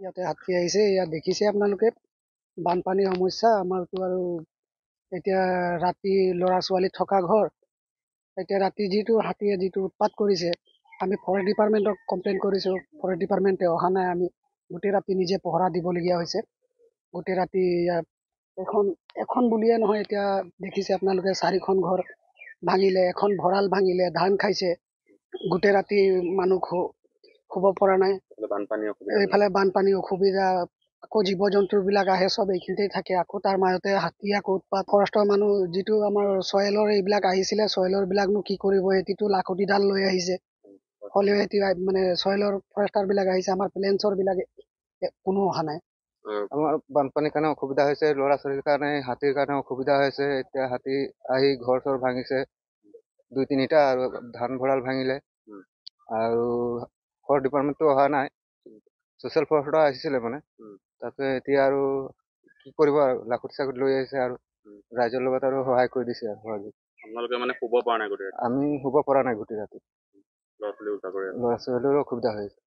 ইয়াতে হাতী আহিছে, ইয়াত দেখিছে আপোনালোকে বানপানীৰ সমস্যা। আমাৰতো আৰু এতিয়া ৰাতি ল'ৰা ছোৱালী থকা ঘৰ, এতিয়া ৰাতি যিটো হাতীয়ে যিটো উৎপাত কৰিছে, আমি ফৰেষ্ট ডিপাৰ্টমেণ্টক কমপ্লেইন কৰিছোঁ, ফৰেষ্ট ডিপাৰ্টমেণ্টে অহা নাই। আমি গোটেই ৰাতি নিজে পহৰা দিবলগীয়া হৈছে। গোটেই ৰাতি ইয়াত এখন এখন বুলিয়ে নহয়, এতিয়া দেখিছে আপোনালোকে 4খন ঘৰ ভাঙিলে, এখন ভঁৰাল ভাঙিলে, ধান খাইছে। গোটেই ৰাতি মানুহ শুব পৰা নাই। এইফালে বানপানী অসুবিধা, আকৌ জীৱ জন্তুবিলাক আহে, চব এইখিনিতে থাকে। আকৌ তাৰ মাজতে হাতী আকৌ উৎপাত। ফৰেষ্টৰ মানুহ যিটো আমাৰ চইলৰ এইবিলাক আহিছিলে, চইলৰ বিলাকনো কি কৰিব, সিহঁতিটো লাখুটিডাল লৈ আহিছে। হ'লেও সিহঁতি মানে চইলৰ ফৰেষ্টাৰ বিলাক আহিছে, আমাৰ প্লেঞ্চৰ বিলাকে কোনো অহা নাই। আমাৰ বানপানীৰ কাৰণে অসুবিধা হৈছে, ল'ৰা ছোৱালীৰ কাৰণে, হাতীৰ কাৰণে অসুবিধা হৈছে। এতিয়া হাতী আহি ঘৰ চৰ ভাঙিছে 2-3টা, আৰু ধান ভঁৰাল ভাঙিলে। আৰু ফৰেষ্ট ডিপাৰ্টমেণ্টটো অহা নাই, ছ'চিয়েল ফৰেষ্টৰ আহিছিলে মানে। তাকে এতিয়া আৰু কি কৰিব, আৰু লাখুটি চাখুটি লৈ আহিছে আৰু ৰাইজৰ লগত আৰু সহায় কৰি দিছে আৰু আপোনালোকে মানে শুব পৰা নাই গোটেই ৰাতি? আমি শুব পৰা নাই গোটেই ৰাতি, ল'ৰা ছোৱালীৰো অসুবিধা হৈছে।